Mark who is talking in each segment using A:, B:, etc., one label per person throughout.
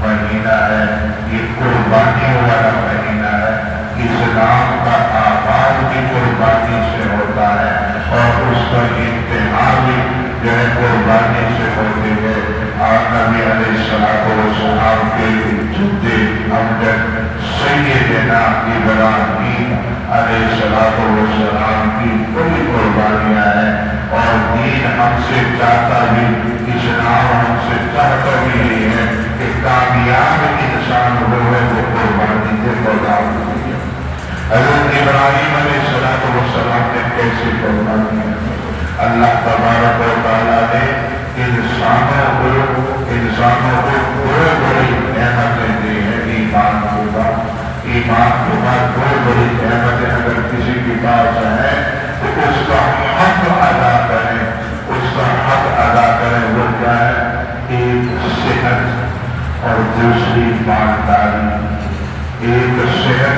A: مہینہ ہے، یہ قربانیوں والا مہینہ ہے۔ اسلام کا آغاز بھی قربانی سے ہوتا ہے اور اس کا انتہا بھی جو ہے قربانی سے ہوتے ہیں۔ اور نبی علیہ السلام کے جد امجد سیدنا ابراہیم علیہ السلام کی بڑی قربانیاں ہیں، اور دین ہم سے چاہتا بھی، اسلام ہم سے چاہتا بھی یہ ہے کہ کامیاب انسان وہ ہے وہ قربانی کے بغیر ہوتی ہے۔ حضرت ابراہیم علیہ السلام نے کیسے قربانی ہے؟ اللہ تبارک و تعالیٰ نے انسانوں کو بڑی بڑی نعمتیں دی ہیں۔ ایمان کے بعد بڑی بڑی نعمتیں اگر کسی کے پاس ہے تو اس کا حق ادا کریں، اس کا حق ادا کریں۔ وہ کیا ہے؟ ایک صحت اور دوسری مالداری، ایک صحت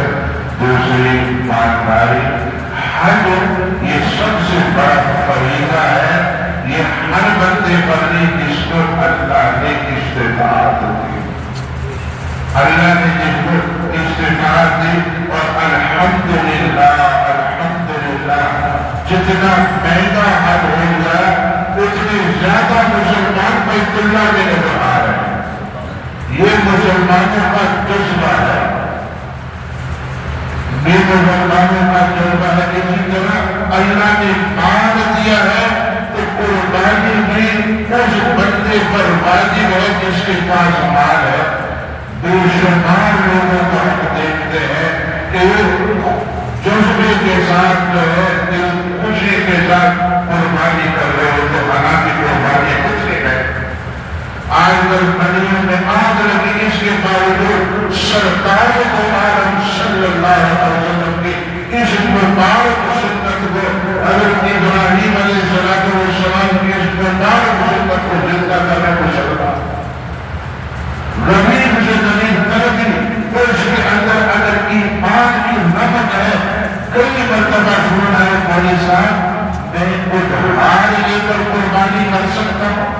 A: دوسری مالداری۔ حج یہ سب سے بڑا فریضہ ہے، یہ ہر بندے پر نہیں جس کو اللہ نے استطاعت دی، اللہ نے جس کو استطاعت دی۔ اور الحمدللہ جتنا مہنگا حج ہوگا اتنے زیادہ مسلمان بیت اللہ میں نظر آ رہے ہیں۔ یہ مسلمانوں کا جذبہ ہے، یہ مسلمانوں کا جذبہ ہے۔ اسی طرح اللہ نے مال دیا ہے تو قربانی بھی اس بندے پر واجب ہے جس کے پاس مال ہے۔ بے شمار لوگوں کو ہم دیکھتے ہیں کہ جذبے کے ساتھ جو ہے خوشی کے ساتھ قربانی کر رہے ہو تو حالانکہ قربانی کچھ نہیں ہے۔ آج کل منڈیوں میں آگ لگی، اس کے باوجود سرکار کو عالم صلی اللہ علیہ وسلم کی اس مبارک سنت کو، حضرت ابراہیم علیہ السلام کی اس مبارک سنت کو زندہ کرنے کو چلتا غریب سے غریب کردی، اور اس کے اندر اگر ایمان کی نمک ہے۔ کئی مرتبہ سنا ہے مولوی صاحب میں ادھار لے کر قربانی کر سکتا ہوں،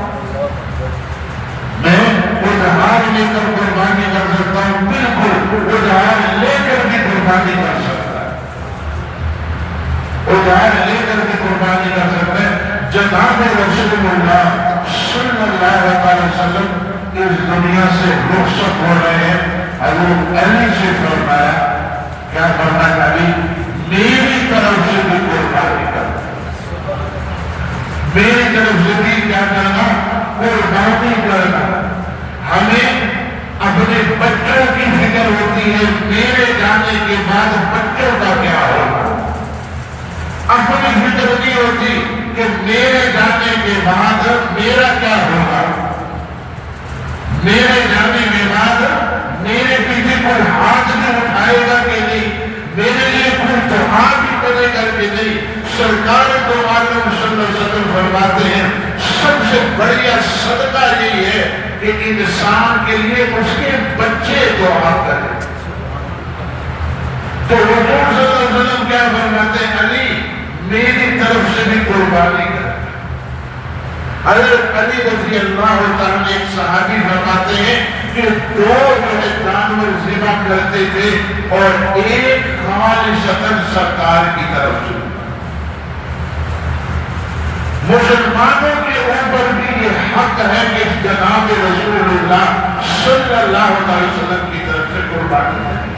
A: میں ادھار لے کر قربانی کر سکتا ہوں، بالکل ادھار لے کر بھی قربانی کر سکتا ہے، ادھار لے کر بھی قربانی کر سکتا ہے۔ جناب رسول اللہ صلی اللہ علیہ وسلم اس دنیا سے رخصت ہو رہے ہیں۔ حضرت علی سے فرمایا، کیا فرمایا؟ علی میری طرف سے بھی قربانی کرنا، میری طرف سے بھی کیا کرنا؟ قربانی کرنا۔ ہمیں اپنے بچوں کی فکر ہوتی ہے، میرے جانے کے بعد بچوں کا کیا ہوگا۔ اپنی فکر نہیں ہوتی کہ میرے جانے کے بعد میرا کیا ہوگا، میرے جانے کے بعد میرے پیچھے کوئی ہاتھ نہیں اٹھائے گا کہ نہیں، میرے لیے کوئی دعا بھی کرے گا کہ نہیں۔ سرکار تو عالم صلی اللہ علیہ وسلم فرماتے ہیں سب سے بڑھیا صدقہ یہی ہے کہ انسان کے لیے اس کے بچے دعا کریں۔ تو حضور صلی اللہ علیہ وسلم کیا فرماتے ہیں؟ علی میری طرف سے بھی قربانی کر۔ حضرت علی رضی اللہ تعالیٰ ایک صحابی فرماتے ہیں کہ دو جانور ذبح کرتے تھے اور ایک خالصتاً سرکار کی طرف سے۔ مسلمانوں کے اوپر بھی یہ حق ہے کہ جناب رسول اللہ صلی اللہ علیہ وسلم کی طرف سے قربانی کریں۔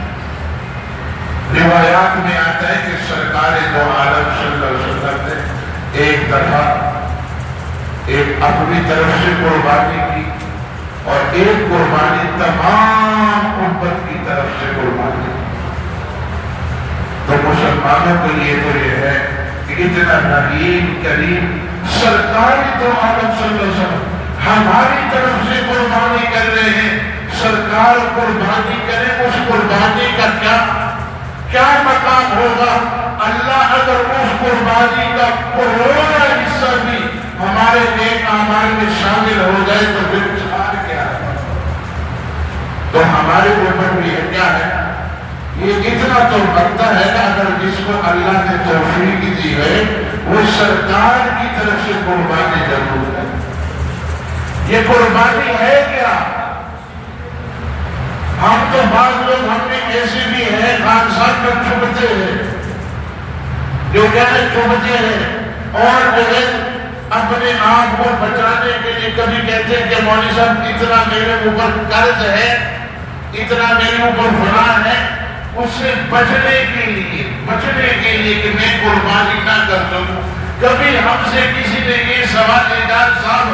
A: روایات میں آتا ہے کہ سرکار دو عالم صلی اللہ علیہ وسلم نے ایک دفعہ ایک اپنی طرف سے قربانی کی اور ایک قربانی تمام امت کی طرف سے قربانی کی۔ تو مسلمانوں کے لیے تو یہ ہے کہ اتنا نبیل کریم سرکار دو عالم صلی اللہ علیہ وسلم ہماری طرف سے قربانی کر رہے ہیں۔ سرکار قربانی کریں، اس قربانی کا کیا مقام ہوگا؟ اللہ اگر اس قربانی کا کروڑا حصہ بھی ہمارے نیک اعمال میں شامل ہو جائے تو پھر چھاڑ کیا ہے؟ تو ہمارے اوپر بھی یہ کیا ہے؟ یہ اتنا تو بنتا ہے کہ اگر جس کو اللہ نے توفیق دی ہے وہ سرکار کی طرف سے قربانی ضرور ہے۔ یہ قربانی ہے کیا؟ بعض لوگ ہم میں ایسے بھی ہیں خان صاحب میں چھپتے ہیں، جو کہنے چھپتے ہیں اور جو ہے اپنے آپ کو بچانے کے لیے کبھی کہتے ہیں کہ مولوی صاحب اتنا میرے اوپر قرض ہے، اتنا میرے اوپر فلاں ہے، اس سے بچنے کے لیے کہ میں قربانی نہ کر سکوں۔ کبھی ہم سے کسی نے یہ سوال اعجاز صاحب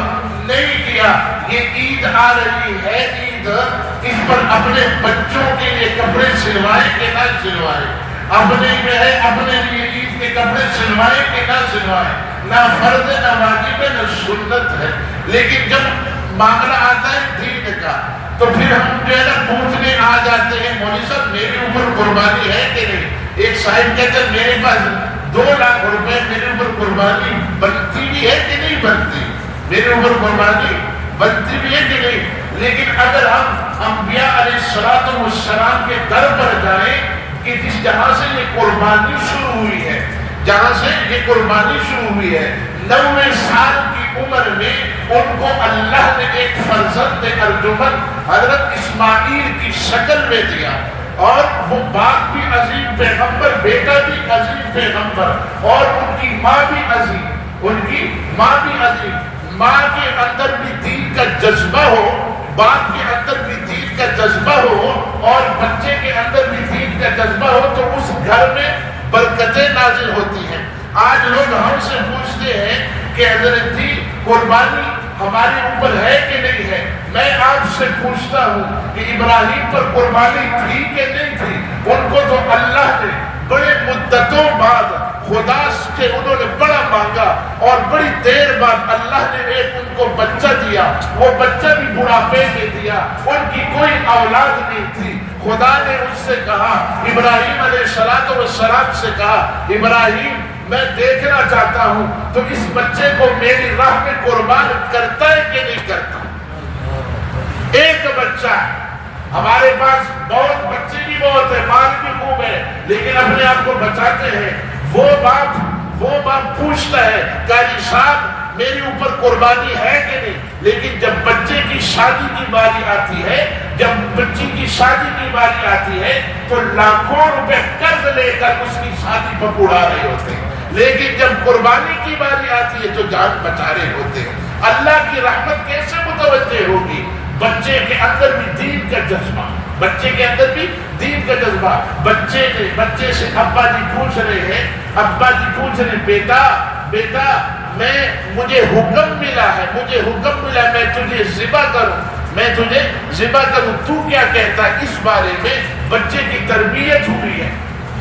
A: نہیں کیا، یہ عید آ رہی ہے، عید اس پر اپنے بچوں کے لیے کپڑے سلوائے کہ نہ سلوائے، اپنے جو ہے اپنے لیے عید کے کپڑے سلوائے کہ نہ سلوائے، نہ فرض نہ واجب ہے نہ سنت ہے، لیکن جب معاملہ آتا ہے دین کا تو پھر ہم جو ہے نا پوچھنے آ جاتے ہیں مولوی صاحب میرے اوپر قربانی ہے کہ نہیں۔ ایک صاحب کہتے ہیں میرے پاس 2 لاکھ روپے میرے اوپر قربانی بنتی بھی ہے کہ نہیں بنتی، میرے اوپر قربانی بنتی بھی ہے کہ نہیں۔ لیکن اگر ہم انبیاء علیہ السلام کے در پر جائیں کہ جس جہاں سے یہ قربانی شروع ہوئی ہے، جہاں سے یہ قربانی شروع ہوئی ہے، 90 سال کی عمر میں ان کو اللہ نے ایک فرزند ارجمند حضرت اسماعیل کی شکل میں دیا، اور وہ باپ بھی عظیم پیغمبر، بیٹا بھی عظیم پیغمبر، اور ان کی ماں بھی عظیم، ان کی ماں بھی عظیم۔ ماں کے اندر بھی دین کا جذبہ ہو، باپ کے اندر بھی دین کا جذبہ ہو، اور بچے کے اندر بھی دین کا جذبہ ہو تو اس گھر میں برکتیں نازل ہوتی ہیں۔ آج لوگ ہم سے پوچھتے ہیں کہ حضرت جی قربانی ہمارے اوپر ہے کہ نہیں ہے۔ میں آپ سے پوچھتا ہوں کہ ابراہیم پر قربانی تھی کہ نہیں تھی؟ ان کو تو اللہ نے بڑے مدتوں بعد خدا سے انہوں نے بڑا مانگا، اور بڑی دیر بعد اللہ نے ایک ان کو بچہ دیا، وہ بچہ بھی بڑھاپے میں دیا، ان کی کوئی اولاد نہیں تھی۔ خدا نے اس سے کہا، ابراہیم علیہ السلام سے کہا، ابراہیم میں دیکھنا چاہتا ہوں تو اس بچے کو میری راہ میں قربان کرتا ہے کہ نہیں کرتا۔ ایک بچہ ہے، ہمارے پاس بہت بچے بھی بہت ہیں، مال بھی خوب ہے، لیکن اپنے آپ کو بچاتے ہیں۔ وہ باپ پوچھتا ہے قاضی صاحب میرے اوپر قربانی ہے کہ نہیں، لیکن جب بچے کی شادی کی باری آتی ہے، جب بچی کی شادی کی باری آتی ہے تو لاکھوں روپے قرض لے کر اس کی شادی پر اڑا رہے ہوتے ہیں، لیکن جب قربانی کی باری آتی ہے تو جان بچا رہے ہوتے ہیں۔ اللہ کی رحمت کیسے متوجہ ہوگی؟ بچے کے اندر بھی دین کا جذبہ، بچے کے اندر بھی دین کا جذبہ۔ بچے سے ابا جی پوچھ رہے ہیں بیٹا مجھے حکم ملا ہے، میں تجھے ذبح کروں، تو کیا کہتا ہے اس بارے میں؟ بچے کی تربیت ہوئی ہے،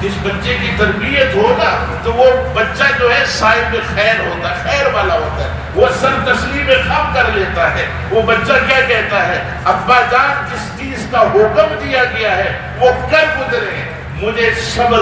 A: جس بچے کی تربیت ہوگا تو وہ بچہ جو ہے صاحب خیر ہوتا ہے، خیر والا ہوتا ہے، وہ سر تسلیم خم کر لیتا ہے۔ وہ بچہ کیا کہتا ہے؟ ابا جان جس چیز کا حکم دیا گیا ہے وہ کر گزرے، مجھے صبر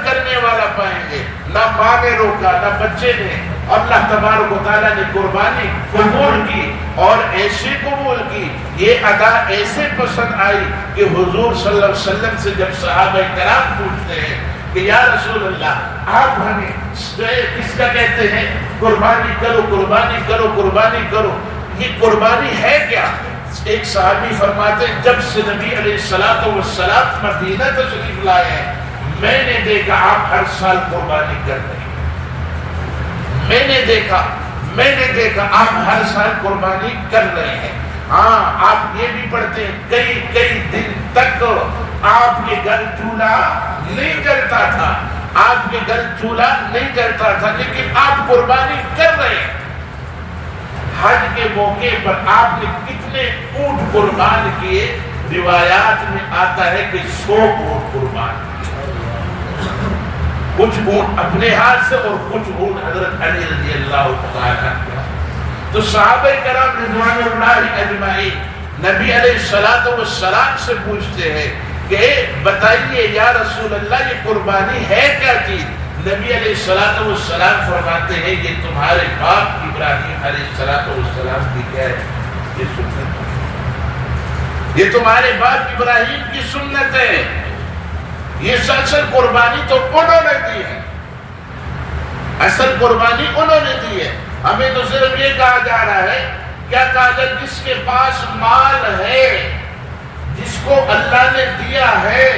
A: کرنے والا پائیں گے۔ نہ ماں نے روکا نہ بچے نے، اللہ تبارک و تعالیٰ نے قربانی قبول کی، اور ایسے قبول کی، یہ ادا ایسے پسند آئی کہ حضور صلی اللہ علیہ وسلم سے جب صحابہ کرام پوچھتے ہیں کہ یا رسول اللہ آپ ہمیں کس کا کہتے ہیں قربانی کرو، یہ قربانی ہے کیا؟ ایک صحابی فرماتے ہیں جب سے نبی علیہ السلام مدینہ تشریف لائے ہیں میں نے دیکھا آپ ہر سال قربانی کر رہے ہیں، میں نے دیکھا آپ ہر سال قربانی کر رہے ہیں۔ ہاں آپ یہ بھی پڑھتے ہیں کئی دن تک آپ کے گھر چولہا نہیں جلتا تھا، لیکن آپ قربانی کر رہے ہیں۔ حج کے موقع پر آپ نے کتنے اونٹ قربان کیے؟ روایات میں آتا ہے کہ 100 اونٹ قربان کیے، کچھ اونٹ اپنے ہاتھ سے اور کچھ اونٹ حضرت علی رضی اللہ تعالیٰ عنہ۔ تو صحابہ کرام رضوان اللہ اجمعین نبی علیہ السلام سے پوچھتے ہیں کہ بتائیے یا رسول اللہ یہ قربانی ہے کیا چیز؟ نبی علیہ السلام فرماتے ہیں یہ تمہارے باپ ابراہیم علیہ السلام کی کیا ہے؟ یہ سنت ہے، یہ تمہارے باپ ابراہیم کی سنت ہے، یہ اصل قربانی تو انہوں نے دی ہے، اصل قربانی انہوں نے دی ہے۔ ہمیں تو صرف یہ کہا جا رہا ہے کیا کہا جائے، جس کے پاس مال ہے، جس کو اللہ نے دیا ہے،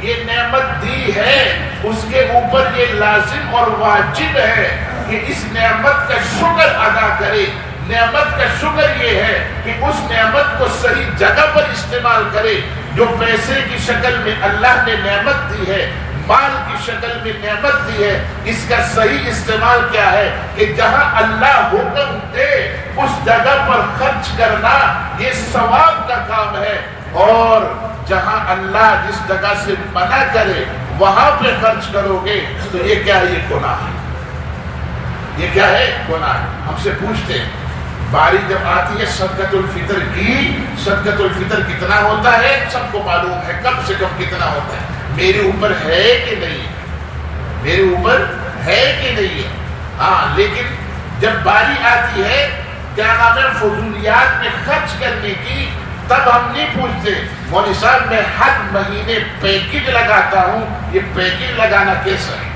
A: یہ نعمت دی ہے، اس کے اوپر یہ لازم اور واجب ہے کہ اس نعمت کا شکر ادا کرے۔ نعمت کا شکر یہ ہے کہ اس نعمت کو صحیح جگہ پر استعمال کرے۔ جو پیسے کی شکل میں اللہ نے نعمت دی ہے، مال کی شکل میں نعمت دی ہے، اس کا صحیح استعمال کیا ہے کہ جہاں اللہ حکم دے اس جگہ پر خرچ کرنا یہ ثواب کا کام ہے، اور جہاں اللہ جس جگہ سے منع کرے وہاں پہ خرچ کرو گے تو یہ کیا ہے؟ یہ گناہ ہے۔ یہ کیا ہے؟ گناہ ہے۔ ہم سے پوچھتے ہیں باری جب آتی ہے صدقۃ الفطر کی، صدقۃ الفطر کتنا ہوتا ہے؟ سب کو معلوم ہے، کم سے کم کتنا ہوتا ہے؟ میرے اوپر ہے کہ نہیں ہے؟ میرے اوپر ہے کہ نہیں ہے؟ ہاں، لیکن جب باری آتی ہے کیا نام ہے فضولیات میں خرچ کرنے کی، تب ہم نہیں پوچھتے مولوی صاحب میں ہر مہینے پیکج لگاتا ہوں، یہ پیکج لگانا کیسا ہے؟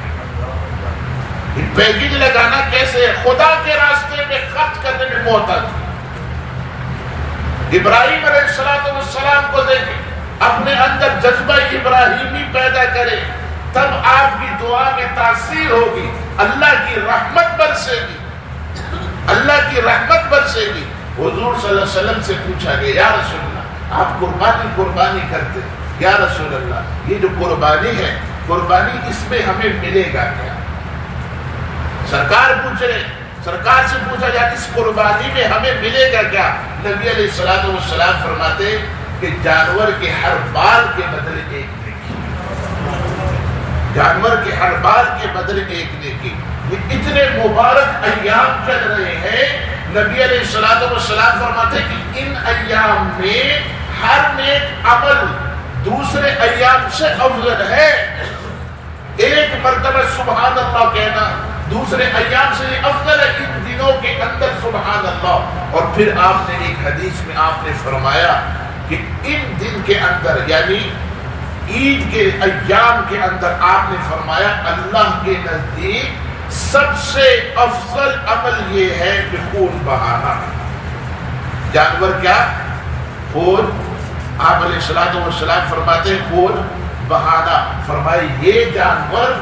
A: یہ پیکج لگانا کیسے ہے؟ خدا کے راستے میں خرچ کرنے میں محتاط۔ ابراہیم علیہ السلام کو دیکھیں، اپنے اندر جذبہ ابراہیمی پیدا کرے، تب آپ کی دعا میں تاثیر ہوگی، اللہ کی رحمت برسے گی، اللہ کی رحمت برسے گی۔ حضور صلی اللہ علیہ وسلم سے پوچھا گیا، یا رسول اللہ آپ قربانی کرتے ہیں، یا رسول اللہ یہ جو قربانی ہے، قربانی اس میں ہمیں ملے گا کیا؟ سرکار پوچھ رہے، سرکار سے پوچھا جائے اس قربانی میں ہمیں ملے گا کیا؟ نبی علیہ السلام فرماتے کہ جانور کے ہر بال کے بدلے ایک نیکی، جانور کے ہر بال کے بدلے ایک نیکی۔ یہ اتنے مبارک ایام چل رہے ہیں، نبی علیہ السلام فرماتے کہ ان ایام میں ہر نیک عمل دوسرے ایام سے افضل ہے۔ ایک مرتبہ سبحان اللہ کہنا دوسرے ایام سے افضل ہے، ان دنوں کے اندر سبحان اللہ۔ اور پھر آپ نے ایک حدیث میں آپ نے فرمایا کہ ان دن کے اندر، یعنی عید کے ایام کے اندر، آپ نے فرمایا اللہ کے نزدیک سب سے افضل عمل یہ ہے کہ خون بہانا۔ جانور کیا؟ خون۔ آپ علیہ السلام فرماتے ہیں خون بہانا۔ فرمائے یہ جانور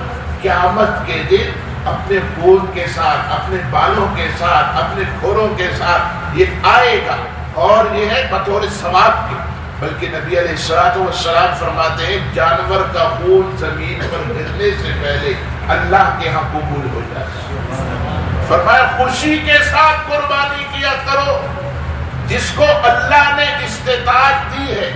A: قیامت کے دن اپنے خون کے ساتھ، اپنے بالوں کے ساتھ، اپنے کھروں کے ساتھ یہ آئے گا، اور یہ ہے بطور ثواب کے۔ بلکہ نبی علیہ السلام فرماتے ہیں جانور کا خون زمین پر گرنے سے پہلے اللہ کے ہاں قبول ہو جاتا ہے۔ فرمایا خوشی کے ساتھ قربانی کیا کرو جس کو اللہ نے استطاعت دی ہے۔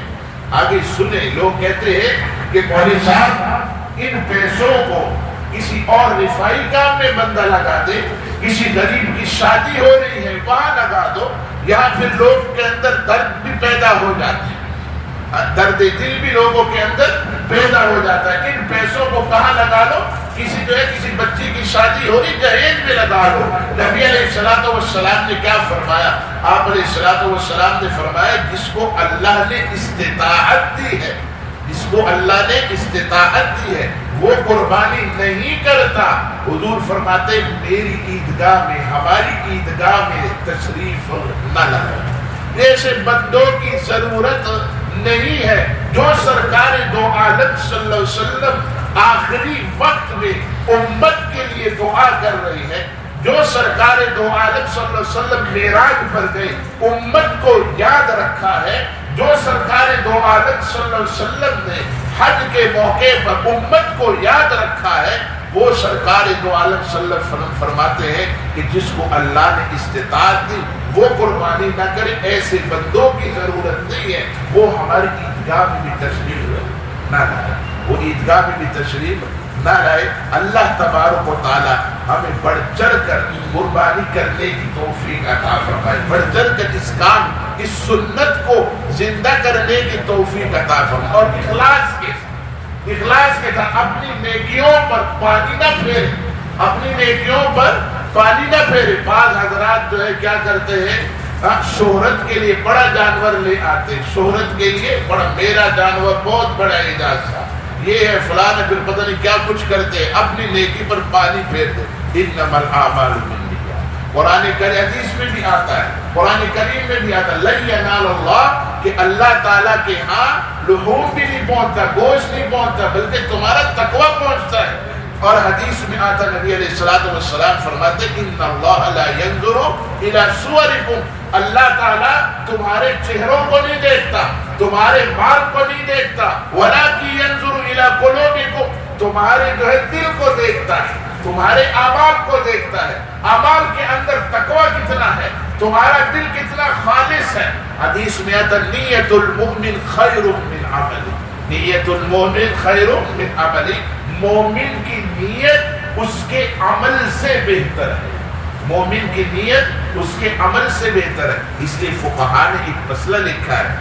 A: آگے سنیں، لوگ کہتے ہیں کہ مولوی صاحب ان پیسوں کو کسی اور رفائی کام میں بندہ لگا دے، کسی غریب کی شادی ہو رہی ہے وہاں لگا دو، یہاں پھر لوگ کے اندر درد بھی پیدا ہو جاتے ہیں، درد دل بھی لوگوں کے اندر پیدا ہو جاتا ہے۔ ان پیسوں کو کہاں لگا لو؟ کسی جو ہے کسی بچی کی شادی ہو رہی جہیز میں لگا لو۔ نبی علیہ السلام نے کیا فرمایا؟ آپ علیہ السلام نے فرمایا جس کو اللہ نے استطاعت دی ہے، جس کو اللہ نے استطاعت دی ہے وہ قربانی نہیں کرتا، حضور فرماتے میری عیدگاہ میں، ہماری عیدگاہ میں تشریف نہ لائے۔ ایسے بندوں کی ضرورت نہیں ہے۔ جو سرکار دو عالم صلی اللہ علیہ وسلم آخری وقت میں امت کے لیے دعا کر رہی ہے، جو سرکار دو عالم صلی اللہ علیہ وسلم معراج پر گئے امت کو یاد رکھا ہے، جو سرکار دو عالم صلی اللہ علیہ وسلم نے حج کے موقع پر امت کو یاد رکھا ہے، وہ سرکار دو عالم صلی اللہ علیہ وسلم فرماتے ہیں کہ جس کو اللہ نے استطاعت دی وہ قربانی نہ کرے۔ ایسے بندوں کی ضرورت نہیں ہے، وہ ہماری عیدگاہ میں بھی تشریف نہ لائے، وہ عیدگاہ میں بھی تشریف نہ لائے۔ اللہ تبارک و تعالی ہمیں بڑھ چڑھ کر قربانی کرنے کی توفیق عطا فرمائے، بڑھ چڑھ کر اس کام، اس سنت کو زندہ کرنے کی توفیق عطا فرمائے، اور اخلاص کے ساتھ اپنی نیکیوں پر پانی نہ پھیرے، اپنی نیکیوں پر پانی نہ پھیرے۔ بعض حضرات جو ہے کیا کرتے ہیں، شہرت کے لیے بڑا جانور لے آتے ہیں، شہرت کے لیے بڑا، میرا جانور بہت بڑا اعجاز تھا، یہ ہے فلاں، پھر پتہ نہیں کیا کچھ کرتے ہیں، اپنی نیکی پر پانی پھیر دے۔ انما الاعمال بالنیات قرآن کریم حدیث میں بھی آتا ہے، قرآن کریم میں بھی آتا ہے لَن يَنَالَ اللَّهُ کہ اللہ تعالیٰ کے ہاں لحوم بھی نہیں پہنچتا، گوشت نہیں پہنچتا، بلکہ تمہارا تقوی پہنچتا ہے۔ اور حدیث میں آتا نبی علیہ السلام فرماتے إِنَّ اللَّهَ لَا يَنظُرُ إِلَى صُوَرِكُمْ اللہ تعالیٰ تمہارے چہروں کو نہیں دیکھتا، تمہارے مال کو نہیں دیکھتا، وَلَكِنْ يَنظُرُ إِلَى قُلُوبِكُمْ تمہارے جو ہے دل کو دیکھتا ہے، تمہارے اعمال کو دیکھتا ہے، اعمال کے اندر تقوی کتنا ہے، تمہارا دل کتنا خالص ہے۔ حدیث میں آتا نیت المؤمن خیر من عمل، نیت المؤمن خیر من عمل، مومن کی نیت اس کے عمل سے بہتر ہے، مومن کی نیت اس کے عمل سے بہتر ہے۔ اس لیے فقہاء نے ایک مسئلہ لکھا ہے،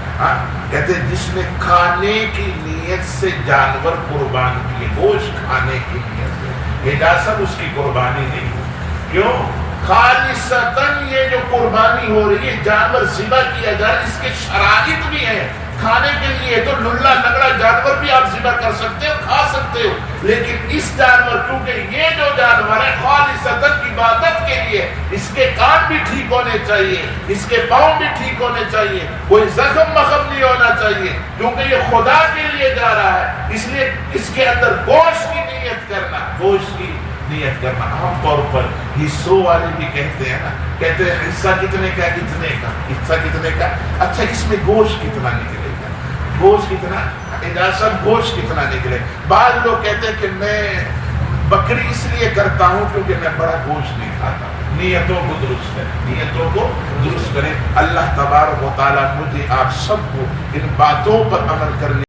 A: کہتے ہیں جس نے کھانے کی نیت سے جانور قربان کیے، گوشت کھانے کی نیت سے، اجازت اس کی قربانی نہیں ہو۔ کیوں؟ خالصتاً یہ جو قربانی ہو رہی ہے، جانور ذبح کیا جائے، اس کے شرائط بھی ہیں کھانے کے لیے۔ تو للا لگڑا جانور بھی آپ ذبح کر سکتے ہو، کھا سکتے ہو، لیکن اس جانور کیونکہ یہ جو جانور ہے خالصتاً عبادت کے لیے، اس کے کان بھی ٹھیک ہونے چاہیے، اس کے پاؤں بھی ٹھیک ہونے چاہیے، کوئی زخم مخم نہیں ہونا چاہیے، کیونکہ یہ خدا کے لیے جا رہا ہے۔ اس لیے اس کے اندر گوشت کی نیت کرنا، گوشت کی نیت کرنا۔ عام طور پر حصوں والے بھی کہتے ہیں نا، کہتے ہیں حصہ کتنے کا، اتنے کا، حصہ کتنے کا، اچھا اس میں گوشت کتنا نکلے گا، گوشت کتنا، اجازت گوشت کتنا نکلے۔ بعض لوگ کہتے ہیں کہ میں بکری اس لیے کرتا ہوں کیونکہ میں بڑا گوشت نہیں کھاتا۔ نیتوں کو درست کریں، نیتوں کو درست کریں۔ اللہ تبارک و تعالیٰ مجھے آپ سب کو ان باتوں پر عمل کرنے